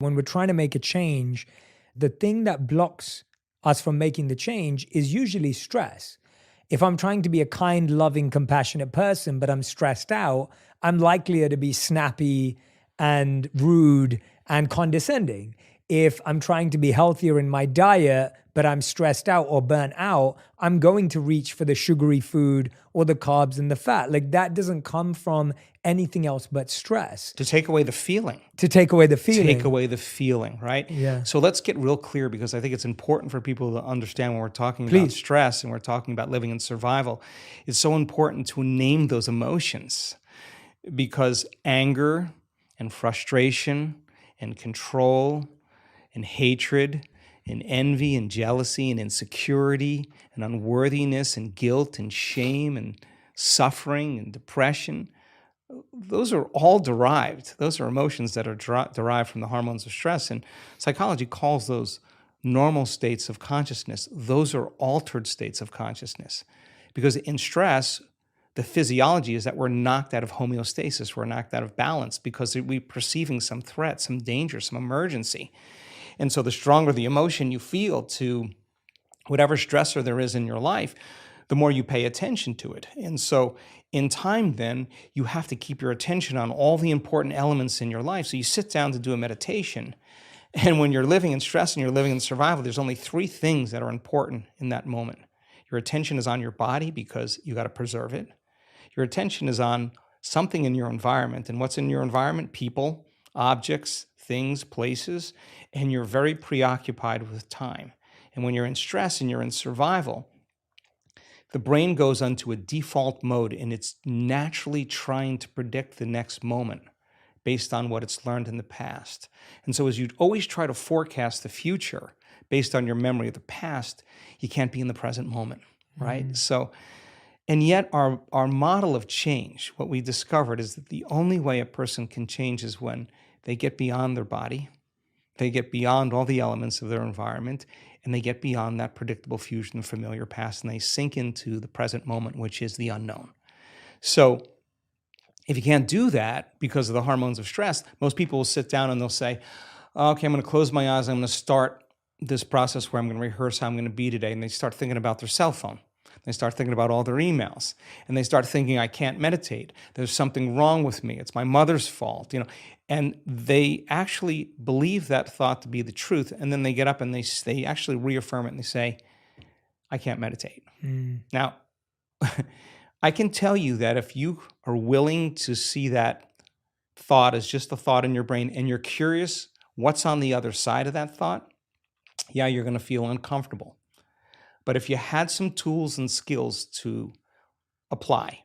When we're trying to make a change, the thing that blocks us from making the change is usually stress. If I'm trying to be a kind, loving, compassionate person, but I'm stressed out, I'm likelier to be snappy and rude and condescending. If I'm trying to be healthier in my diet, but I'm stressed out or burnt out, I'm going to reach for the sugary food or the carbs and the fat. Like, that doesn't come from anything else but stress. To take away the feeling. To take away the feeling. Take away the feeling, right? Yeah. So let's get real clear, because I think it's important for people to understand when we're talking about stress and we're talking about living in survival. It's so important to name those emotions, because anger and frustration and control and hatred and envy and jealousy and insecurity and unworthiness and guilt and shame and suffering and depression, those are all derived. Those are emotions that are derived from the hormones of stress. And psychology calls those normal states of consciousness. Those are altered states of consciousness. Because in stress, the physiology is that we're knocked out of homeostasis. We're knocked out of balance because we're perceiving some threat, some danger, some emergency. And so the stronger the emotion you feel to whatever stressor there is in your life, the more you pay attention to it. And so in time, then, you have to keep your attention on all the important elements in your life. So you sit down to do a meditation. And when you're living in stress and you're living in survival, there's only 3 things that are important in that moment. Your attention is on your body because you got to preserve it. Your attention is on something in your environment. And what's in your environment? People, objects, things, places. And you're very preoccupied with time. And when you're in stress and you're in survival, the brain goes onto a default mode, and it's naturally trying to predict the next moment based on what it's learned in the past. And so as you always try to forecast the future based on your memory of the past, you can't be in the present moment, right? So, and yet our model of change, what we discovered is that the only way a person can change is when they get beyond their body, they get beyond all the elements of their environment, and they get beyond that predictable future and familiar past, and they sink into the present moment, which is the unknown. So if you can't do that because of the hormones of stress, most people will sit down and they'll say, okay, I'm going to close my eyes. I'm going to start this process where I'm going to rehearse how I'm going to be today. And they start thinking about their cell phone. They start thinking about all their emails, and they start thinking, I can't meditate. There's something wrong with me. It's my mother's fault, And they actually believe that thought to be the truth. And then they get up and they actually reaffirm it, and they say, I can't meditate. Now, I can tell you that if you are willing to see that thought as just a thought in your brain, and you're curious what's on the other side of that thought, yeah, you're going to feel uncomfortable. But if you had some tools and skills to apply,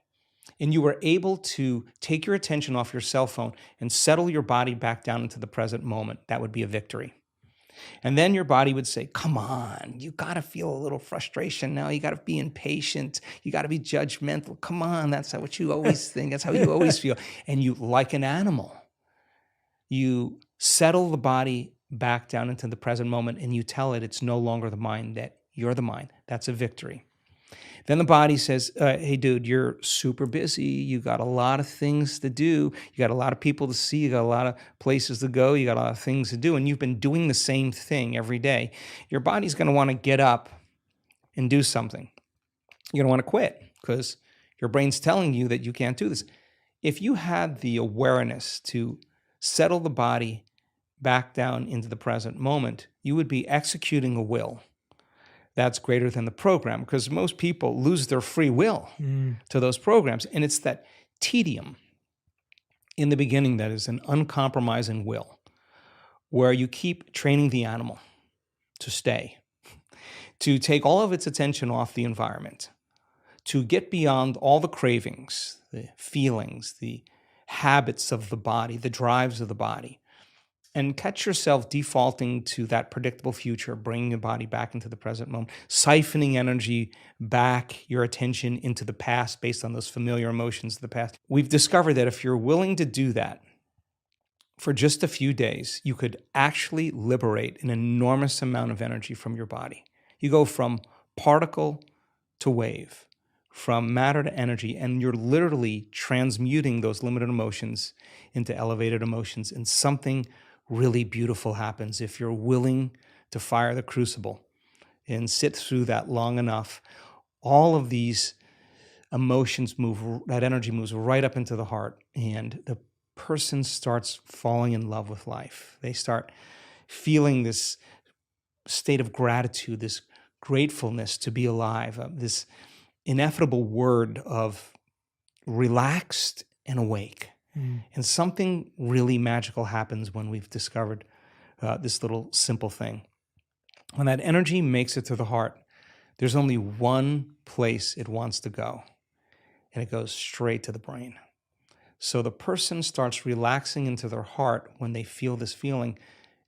and you were able to take your attention off your cell phone and settle your body back down into the present moment, that would be a victory. And then your body would say, come on, you got to feel a little frustration now. You got to be impatient. You got to be judgmental. Come on, that's what you always think. That's how you always feel. And you, like an animal, you settle the body back down into the present moment, and you tell it it's no longer the mind, that you're the mind. That's a victory. Then the body says, hey, dude, you're super busy. You got a lot of things to do. You got a lot of people to see. You got a lot of places to go. You got a lot of things to do. And you've been doing the same thing every day. Your body's going to want to get up and do something. You're going to want to quit because your brain's telling you that you can't do this. If you had the awareness to settle the body back down into the present moment, you would be executing a will that's greater than the program, because most people lose their free will to those programs. And it's that tedium in the beginning that is an uncompromising will, where you keep training the animal to stay, to take all of its attention off the environment, to get beyond all the cravings, the feelings, the habits of the body, the drives of the body, and catch yourself defaulting to that predictable future, bringing your body back into the present moment, siphoning energy back, your attention into the past based on those familiar emotions of the past. We've discovered that if you're willing to do that for just a few days, you could actually liberate an enormous amount of energy from your body. You go from particle to wave, from matter to energy, and you're literally transmuting those limited emotions into elevated emotions in something really beautiful happens. If you're willing to fire the crucible and sit through that long enough, all of these emotions that energy moves right up into the heart, and the person starts falling in love with life. They start feeling this state of gratitude, this gratefulness to be alive, this ineffable word of relaxed and awake. And something really magical happens when we've discovered this little simple thing. When that energy makes it to the heart, there's only one place it wants to go, and it goes straight to the brain. So the person starts relaxing into their heart when they feel this feeling,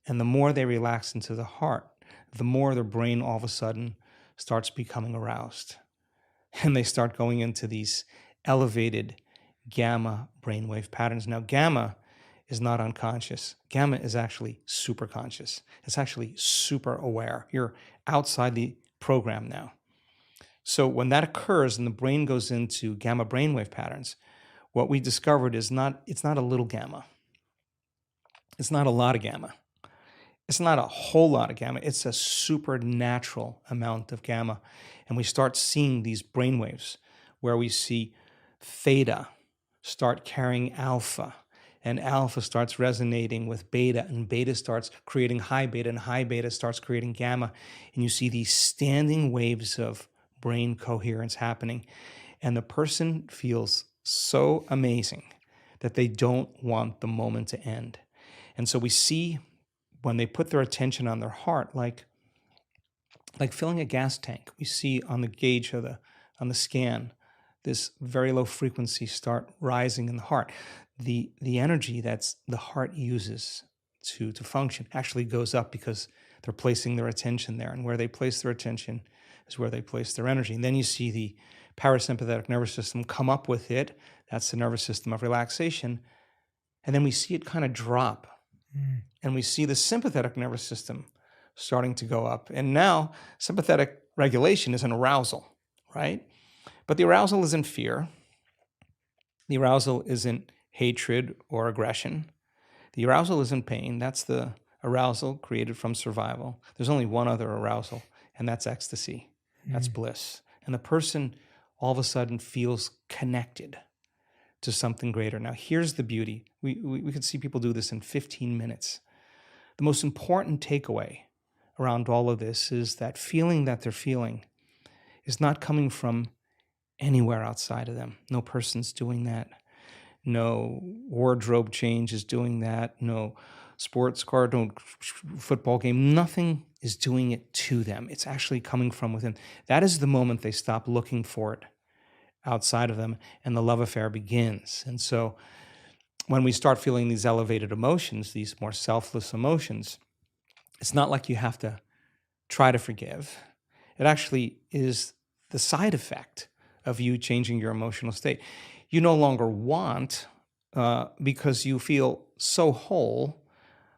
and the more they relax into the heart, the more their brain all of a sudden starts becoming aroused. And they start going into these elevated gamma brainwave patterns. Now, gamma is not unconscious. Gamma is actually super conscious. It's actually super aware. You're outside the program now. So when that occurs and the brain goes into gamma brainwave patterns, what we discovered is it's not a little gamma. It's not a lot of gamma. It's not a whole lot of gamma. It's a supernatural amount of gamma. And we start seeing these brainwaves where we see theta start carrying alpha, and alpha starts resonating with beta, and beta starts creating high beta, and high beta starts creating gamma. And you see these standing waves of brain coherence happening. And the person feels so amazing that they don't want the moment to end. And so we see when they put their attention on their heart, like filling a gas tank, we see on the gauge on the scan, this very low frequency start rising in the heart. The energy that's the heart uses to function actually goes up because they're placing their attention there. And where they place their attention is where they place their energy. And then you see the parasympathetic nervous system come up with it. That's the nervous system of relaxation. And then we see it kind of drop. And we see the sympathetic nervous system starting to go up. And now sympathetic regulation is an arousal, right? But the arousal isn't fear. The arousal isn't hatred or aggression. The arousal isn't pain. That's the arousal created from survival. There's only one other arousal, and that's ecstasy. That's bliss. And the person all of a sudden feels connected to something greater. Now, here's the beauty. We could see people do this in 15 minutes. The most important takeaway around all of this is that feeling that they're feeling is not coming from anywhere outside of them. No person's doing that. No wardrobe change is doing that. No sports car, no football game. Nothing is doing it to them. It's actually coming from within. That is the moment they stop looking for it outside of them, and the love affair begins. And so when we start feeling these elevated emotions, these more selfless emotions, it's not like you have to try to forgive. It actually is the side effect of you changing your emotional state. You no longer want because you feel so whole.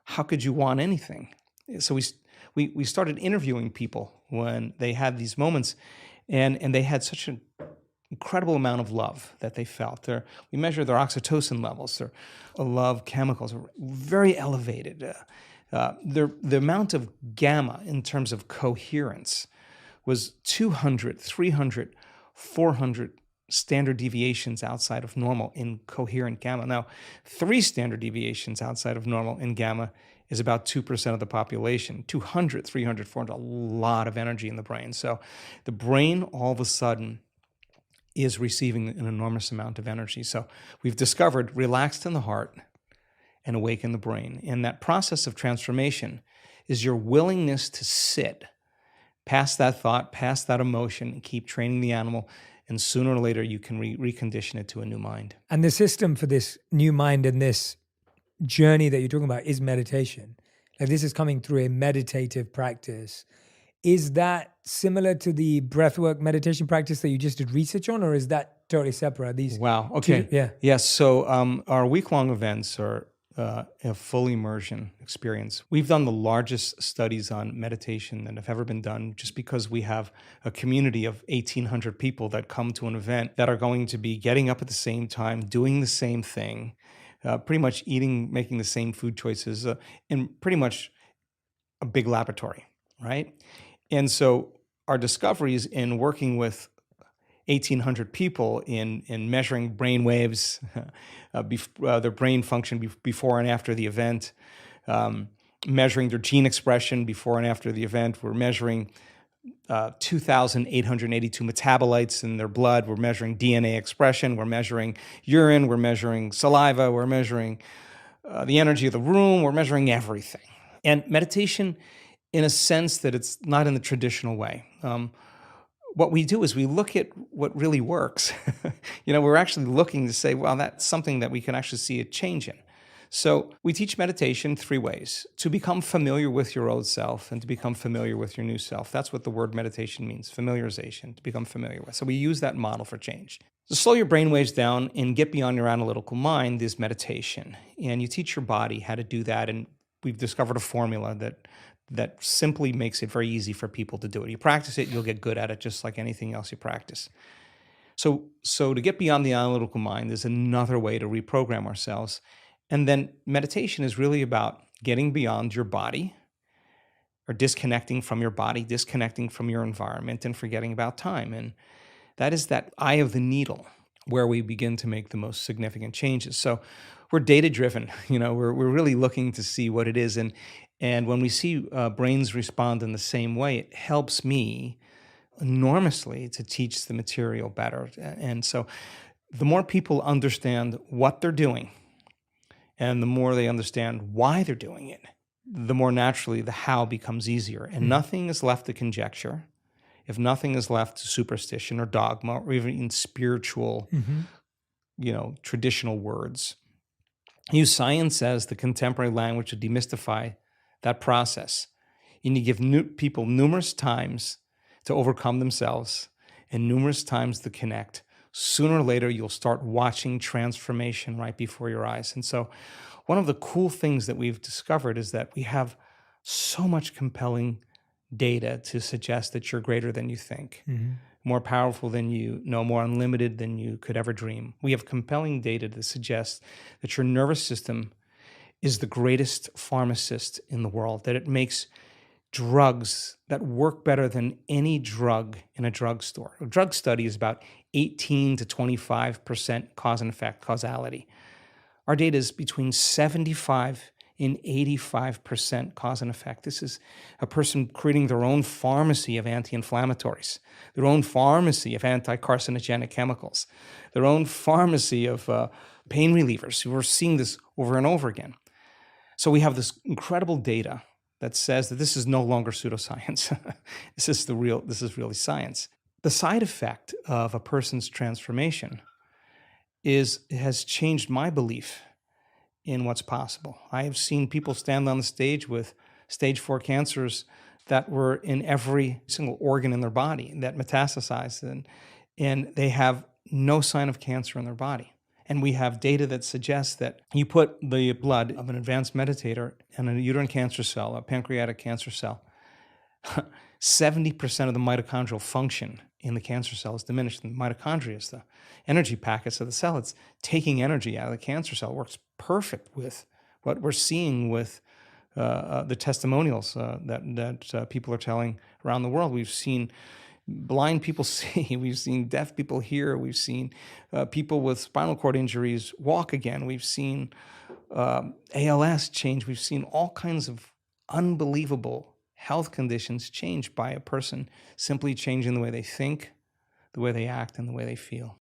How could you want anything? So we started interviewing people when they had these moments, and they had such an incredible amount of love that they felt. We measured their oxytocin levels, their love chemicals are very elevated. The amount of gamma in terms of coherence was 200, 300, 400 standard deviations outside of normal in coherent gamma. Now, 3 standard deviations outside of normal in gamma is about 2% of the population. 200, 300, 400, a lot of energy in the brain. So the brain all of a sudden is receiving an enormous amount of energy. So we've discovered relaxed in the heart and awake in the brain. And that process of transformation is your willingness to sit past that thought, past that emotion, and keep training the animal. And sooner or later, you can recondition it to a new mind. And the system for this new mind and this journey that you're talking about is meditation. Like, this is coming through a meditative practice. Is that similar to the breathwork meditation practice that you just did research on, or is that totally separate? These Wow. Okay. two, yeah. Yes. So our week-long events are a full immersion experience. We've done the largest studies on meditation that have ever been done, just because we have a community of 1,800 people that come to an event that are going to be getting up at the same time, doing the same thing pretty much making the same food choices in pretty much a big laboratory, right? And so our discoveries in working with 1,800 people in measuring brain waves, their brain function before and after the event, measuring their gene expression before and after the event. We're measuring 2,882 metabolites in their blood. We're measuring DNA expression. We're measuring urine. We're measuring saliva. We're measuring the energy of the room. We're measuring everything. And meditation, in a sense that it's not in the traditional way. What we do is we look at what really works. We're actually looking to say, well, that's something that we can actually see a change in. So we teach meditation 3 ways: to become familiar with your old self and to become familiar with your new self. That's what the word meditation means, familiarization, to become familiar with. So we use that model for change. To slow your brain waves down and get beyond your analytical mind is meditation. And you teach your body how to do that. And we've discovered a formula that simply makes it very easy for people to do it. You practice it, you'll get good at it, just like anything else you practice. So to get beyond the analytical mind is another way to reprogram ourselves. And then meditation is really about getting beyond your body, or disconnecting from your body, disconnecting from your environment, and forgetting about time. And that is that eye of the needle where we begin to make the most significant changes. So we're data-driven. We're really looking to see what it is. And when we see brains respond in the same way, it helps me enormously to teach the material better. And so the more people understand what they're doing, and the more they understand why they're doing it, the more naturally the how becomes easier. And nothing is left to conjecture. If nothing is left to superstition or dogma or even spiritual, traditional words. Use science as the contemporary language to demystify that process. And you give people numerous times to overcome themselves and numerous times to connect. Sooner or later, you'll start watching transformation right before your eyes. And so one of the cool things that we've discovered is that we have so much compelling data to suggest that you're greater than you think, more powerful than you know, more unlimited than you could ever dream. We have compelling data to suggest that your nervous system is the greatest pharmacist in the world, that it makes drugs that work better than any drug in a drugstore. A drug study is about 18 to 25% cause and effect, causality. Our data is between 75 and 85% cause and effect. This is a person creating their own pharmacy of anti-inflammatories, their own pharmacy of anti-carcinogenic chemicals, their own pharmacy of pain relievers. We're seeing this over and over again. So we have this incredible data that says that this is no longer pseudoscience. This is really science. The side effect of a person's transformation has changed my belief in what's possible. I have seen people stand on the stage with stage 4 cancers that were in every single organ in their body that metastasized, and they have no sign of cancer in their body. And we have data that suggests that you put the blood of an advanced meditator in a uterine cancer cell, a pancreatic cancer cell, 70% of the mitochondrial function in the cancer cell is diminished. And the mitochondria is the energy packets of the cell. It's taking energy out of the cancer cell. It works perfect with what we're seeing with the testimonials that people are telling around the world. We've seen blind people see, we've seen deaf people hear, we've seen people with spinal cord injuries walk again, we've seen ALS change, we've seen all kinds of unbelievable health conditions changed by a person simply changing the way they think, the way they act, and the way they feel.